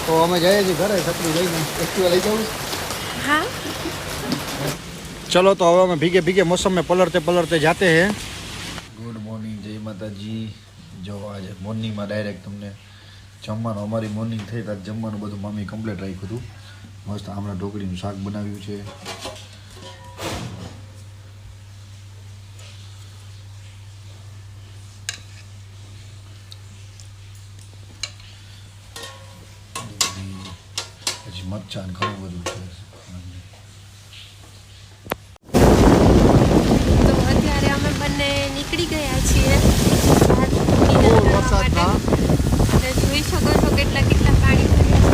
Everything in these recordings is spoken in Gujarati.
तो हमें जाए जी घरे छतरी लईने एक्टिवा लई जाऊँ। हाँ चलो तो अब हमें भीगे भीगे मौसम में पलटते पलटते जाते हैं। गुड मॉर्निंग जय माता जी। जो आज मॉर्निंग में डायरेक्ट तमने जमવાનું અમારી મોર્નિંગ થઈ તો જમવાનું બધું મમ્મી કમ્પ્લીટ રાખ્યું હતું। મસ્ત આમળા ઢોકળીનું શાક બનાવ્યું છે। પછી મરચાં ને ઘણું બધું છે। તો અત્યારે અમે બંને નીકળી ગયા છીએ વરસાદમાં અને જોઈ શકો છો કેટલા કેટલા પાણી ભર્યા છે।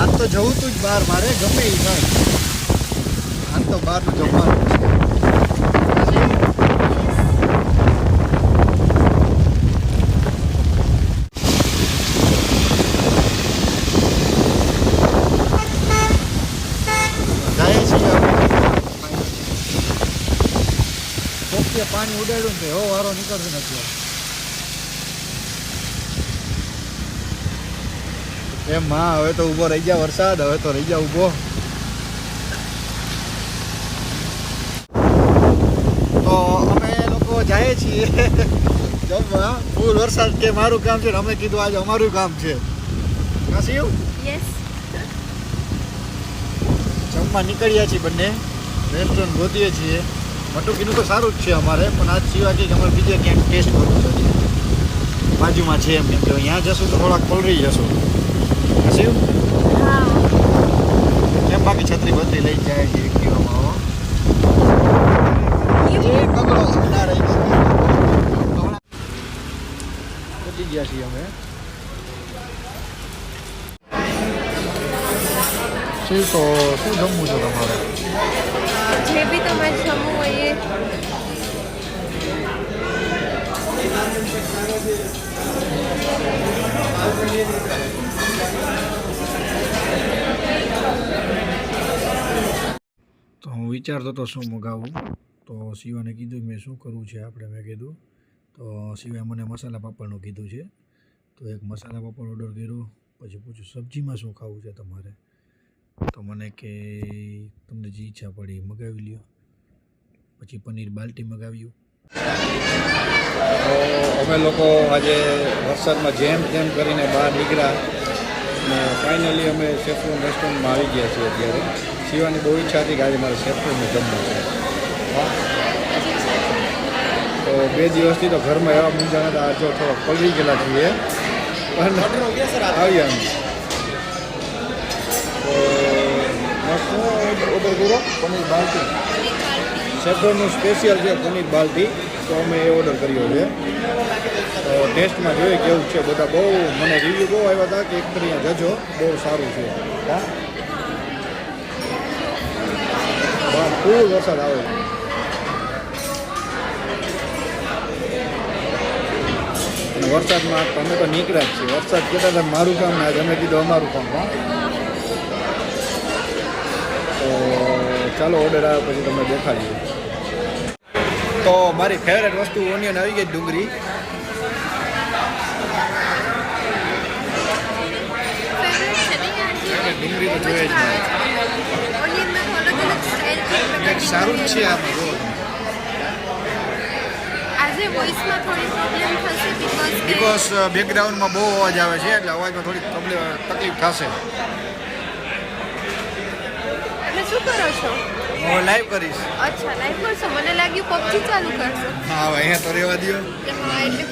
આજ તો જવું તું જ બહાર મારે ગમે એ થાય। આજ તો બહારનું જમવાનું છે। પાણી ઉડાડ્યું ને એવો વારો નીકળતો નથી। એમ માં હવે તો ઊભો રહી ગયા વરસાદ, હવે તો રહી જા ઊભો। તો અમે લોકો જાય છીએ જમવા। ફૂલ વરસાદ કે મારું કામ છે ને અમે કીધું આજે અમારું કામ છે। કાશી યસ જમવા નીકળ્યા છીએ બંને। રેસ્ટોરન્ટ ગોતીએ છીએ। મટુકીનું તો સારું જ છે અમારે, પણ આજ સિવાય કંઈક અમારે બીજે ક્યાંક ટેસ્ટ કરવું છે। બાજુમાં છે એમ, કેમ કે અહીંયા જશું તો થોડાક પલળી જશું। હસ્યું હા કેમ બાકી છત્રી બત્રી લઈ જાય છે એક્ટિવામાં હો। એ પકડો ના રહી પહોંચી ગયા છીએ અમે। શું તો શું જમવું છે તમારે? જે બી તમારે જમવું હોય એ તો હું વિચારતો હતો શું મગાવું, તો શિવાને કીધું મેં શું કરવું છે આપણે। મેં કીધું તો શિવાએ મને મસાલા પાપડનું કીધું છે, તો એક મસાલા પાપડ ઓર્ડર કર્યો। પછી પૂછ્યું સબ્જીમાં શું ખાવું છે તમારે, તો મને કે તમને જે ઈચ્છા પડી મગાવી લ્યો। પછી પનીર બાલ્ટી મગાવ્યું। તો અમે લોકો આજે વરસાદમાં જેમ તેમ કરીને બહાર નીકળ્યા ને ફાઇનલી અમે સેફ્રોન રેસ્ટોરન્ટમાં આવી ગયા છીએ અત્યારે। શિવાની બહુ ઈચ્છા હતી કે આજે મારે સેફ્રોનનું જમવું છે। તો 2 દિવસથી તો ઘરમાં એવા મૂંઝા હતા, આજે થોડોક પલળી ગયેલા છીએ પણ આવ્યા અમે। તો ઓર્ડર કર્યો પનીર બાલ્ટી, સેફ્રોનનું સ્પેશિયલ છે પનીર બાલ્ટી, તો અમે એ ઓર્ડર કર્યો છે। તો ટેસ્ટમાં જોઈએ કેવું છે। બધા બહુ મને રિવ્યૂ બહુ આવ્યા હતા કે એક ફરી અહીંયા જજો, બહુ સારું છે। હા ફૂલ વરસાદ આવે છે। અને વરસાદમાં તમે તો નીકળ્યા જ છીએ। વરસાદ કહેતા હતા મારું કામ ને આજે અમે કીધું અમારું કામ। હા તો ચાલો ઓર્ડર આવે પછી તમને દેખાડીએ। તો મારી ફેવરેટ વસ્તુ ઓનિયન આવી ગઈ, ડુંગળી। ડુંગળી તો જોઈએ જ નહીં, સારું જ છે આમાં। આજે વોઇસમાં થોડી પ્રોબ્લેમ થશે બિકોઝ બેકગ્રાઉન્ડમાં બહુ અવાજ આવે છે, એટલે અવાજમાં થોડીક તકલીફ થશે। એટલે શું કરો છો? હું લાઈવ કરીશ। અચ્છા લાઈવ કરશો, મને લાગ્યું પબજી ચાલુ કરશો। હા હવે અહીંયા તો રહેવા દો। હા એટલે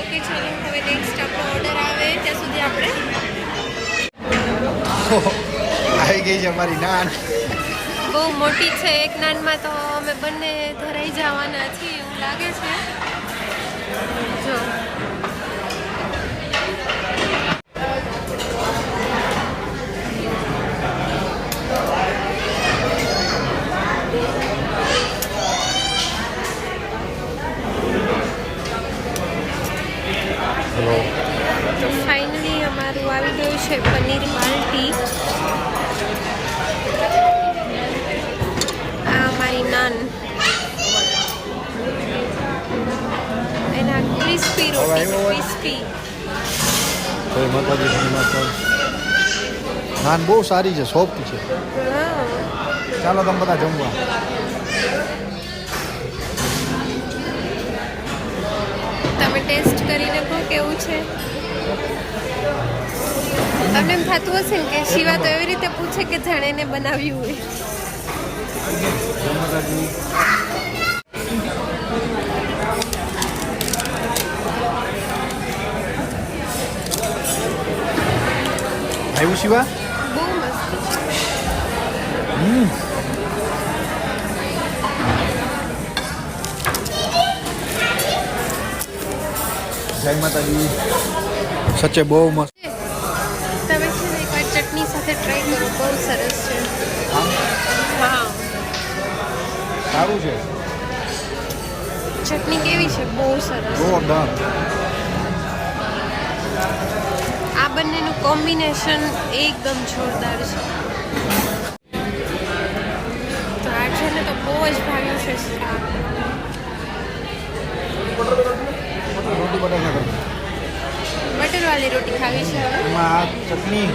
ઓકે ચાલો હવે નેક્સ્ટ આપણો ઓર્ડર આવે ત્યાં સુધી આપણે આવી ગઈ છે અમારી નાન। બહુ મોટી છે, એક નાનમાં તો અમે બંને ધરાઈ જવાના છીએ એવું લાગે છે। જો તો ફાઇનલી અમારું આવી ગયું છે પનીર બાલ્ટી। આ અમારી નાન એના ક્રિસ્પી હવે રોટી આવ્યો હોય? ક્રિસ્પી. જય માતાજી જય માતા. નાન બહુ સારી છે, સોફ્ટ છે. હા. ચાલો તમે બધા જમવા. તમે ટેસ્ટ કરીને કહો કેવું છે. તમને એમ થતું હશે ને કે શિવા તો એવી રીતે પૂછે કે જાણે એને બનાવ્યું હોય. જય માતાજી. આવ્યું શિવા? બહુ મસ્ત છે. જય માતાજી. સચ્ચે બહુ મસ્ત. તમે છે ને એકવાર ચટણી સાથે ટ્રાય કરો, બહુ સરસ છે. હા. સારું છે. ચટણી કેવી છે? બહુ સરસ. જોરદાર. આ બંનેનું કોમ્બિનેશન એકદમ જોરદાર છે. તો આ છે ને તો બહુ જ ભાવ્યું છે. રોટી બટાકા કરો. બટરવાળી રોટી ખાવી છે હવે. એમાં આ ચટણી.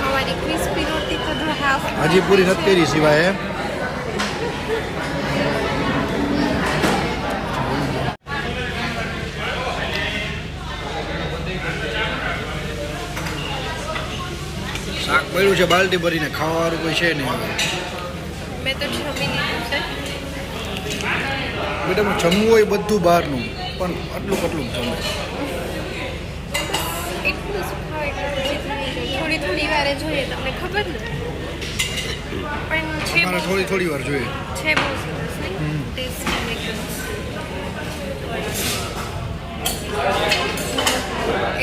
અમારી ક્રિસ્પી રોટી તો જો હાફ હજી પૂરી નથી કરી સિવાય. શાક પડ્યું છે બાલટી ભરીને, ખાવાનું કોઈ છે નહીં. મેં તો જમી લીધું છે. બેટા જમવું હોય બધું બહારનું, પણ આટલું કેટલું જમે. એટલું જ ખાવ એટલે પછી થઈ જાય. થોડી થોડી વારે જોઈએ, તમને ખબર ને. પણ છે મારે બહુ થોડી વાર જોઈએ. છે બહુ સરસ નહીં ટેસ્ટી એકદમ.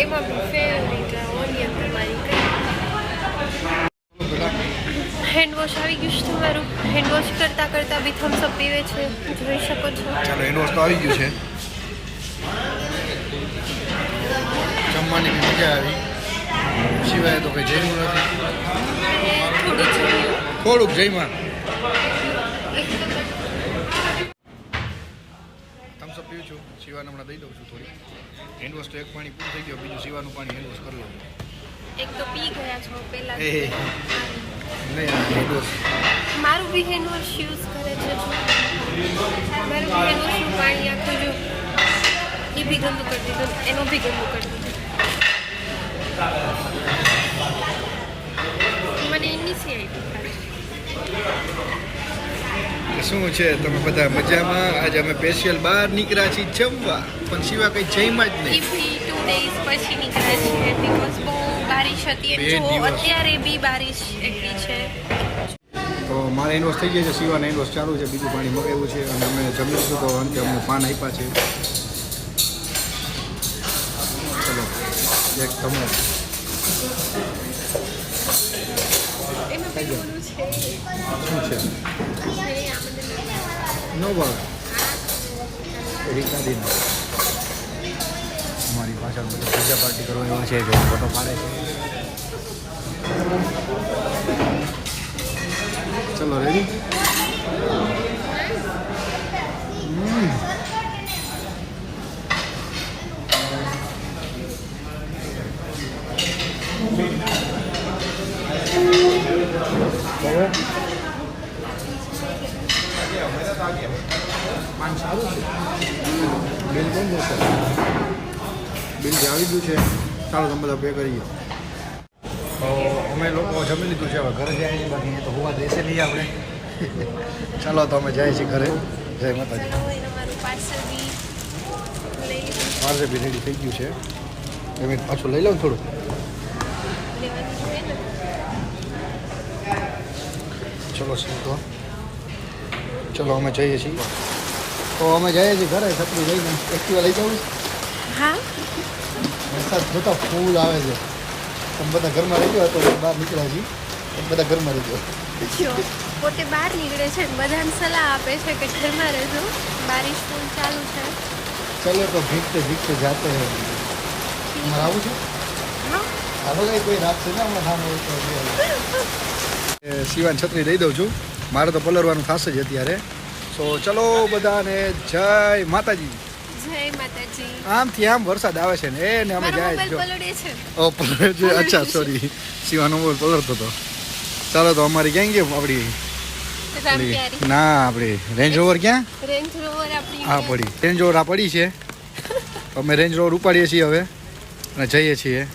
એમાં ફેવરિટ ઓનિયન તમારી કઈ. હેન્ડવોશ આવી ગયું છે તમારું. હેન્ડવોશ કરતાં કરતાં બી થમ્સ અપ પીવે છે, જોઈ શકો છો. ચાલો એનો વસ્તુ આવી ગયું છે. જમવાની બી મજા આવી. સિવાય તો કંઈ જમ્યું નથી. મેં થોડું જોયું. થોડુંક જઈમાં થમ્સ અપ પીવું છું. સિવાને હમણાં દઈ દઉં છું થોડી. હેન્ડવોશ તો એક પાણી પૂરું થઈ ગયું, બીજું સિવાનું પાણી હેન્ડવોશ કરી લઉં. એક તો પી ગયા છો પહેલા. એ નહીં હેન્ડવોશ. મારું બી હેન્ડવોશ યુઝ કરે છે. મારું બી હેન્ડવોશનું પાણી આખું જો એ બી ગંદુ કરી દીધું, એનું બી ગંદુ કરી દીધું. મને એની સી આવી શું છે તમે બધા મજામાં? આજે અમે સ્પેશિયલ બહાર નીકળ્યા છીએ જમવા, પણ સિવાય કંઈ જઈમાં જ નહીં. ટીવી 2 days પછી નીકળ્યા છે બિકોઝ બહુ બારિશ હતી. બે જો દિવસ. અત્યારે બી બારિશ એટલી છે. તો મારે હેન્ડવોશ થઈ ગયા છે, સિવાને હેન્ડવોશ ચાલુ છે, બીજું પાણી મગાવ્યું છે અને અમે જમીશું તો અંતે અમને પાન આપ્યા છે. ચલો એક તમે એમાં પેલું ઓલું છે શું છે નો ભાવ રીકાદીન. અમારી પાછળ બધા પૂજા પાર્ટી કરવા એવા છે, જે ફોટો પાડે છે. ચલો રેડી. પાન સારું છે. બિલ કોણ જશે? બિલ જે આવી ગયું છે. ચાલો તમે બધા પે કરીએ. તો અમે લોકો જમી લીધું છે, હવે ઘરે જાય છે. બાકી અહીંયા તો હોવા દેશે નહીં આપણે. ચાલો તો અમે જાય છીએ ઘરે. જય માતાજી. ચલો તમારું પાર્સલ બી લઈ લીધું. મારે બી રેડી થઈ ગયું છે. પેમેન્ટ પાછું લઈ લઉં થોડું. લેવાનું જોઈએ ને. ચલો તો ચલો અમે જઈએ છીએ. તો અમે જઈએ છીએ ઘરે. છત્રી લઈને એક્ટિવા લઈ જવું. હા વરસાદ જોતા ફૂલ આવે છે. તમે બધા ઘરમાં રહી ગયો તો બહાર નીકળ્યા છીએ. તમે બધા ઘરમાં રહી ગયો. જો પોતે બહાર નીકળે છે, બધાને સલાહ આપે છે કે ઘરમાં રહેજો, બારિશ ફૂલ ચાલુ છે. ચલો તો ભીગતે ભીગતે જાતે રહે. તમારે આવું છે? હા હાલો કઈ કોઈ રાખશે ને હમણાં સામે સિવાન છત્રી દઈ દઉં છું. મારે તો પલરવાનું થશે જ અત્યારે. સો ચલો બધાને જય માતાજી. જય માતાજી. આમથી આમ વરસાદ આવે છે ને એને અમે મારો જાય મોબાઈલ જો પલળે છે. ઓ પલળે છે. અચ્છા સોરી, શિવાનો મોબાઈલ પલળતો હતો. ચાલો તો અમારી ક્યાં ગઈ આપણી રામપ્યારી. ના આપણી રેન્જ રોવર ક્યાં? રેન્જ રોવર આપણી આ પડી રેન્જ રોવર આ પડી છે. અમે રેન્જ રોવર ઉપાડીએ છીએ હવે અને જઈએ છીએ.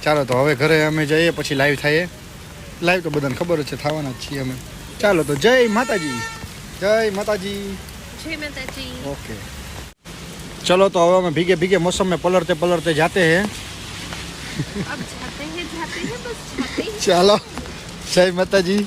ચાલો તો હવે ઘરે અમે જઈએ પછી લાઈવ થઈએ. લાઈવ તો બધાને ખબર જ છે, થવાના જ છીએ અમે. ચાલો તો જય માતાજી. જય માતાજી. જય માતાજી. ओके चलो तो अब हमें भीगे भीगे मौसम में पलटते पलटते जाते हैं. अब जाते हैं बस जाते हैं. चलो जय माता जी.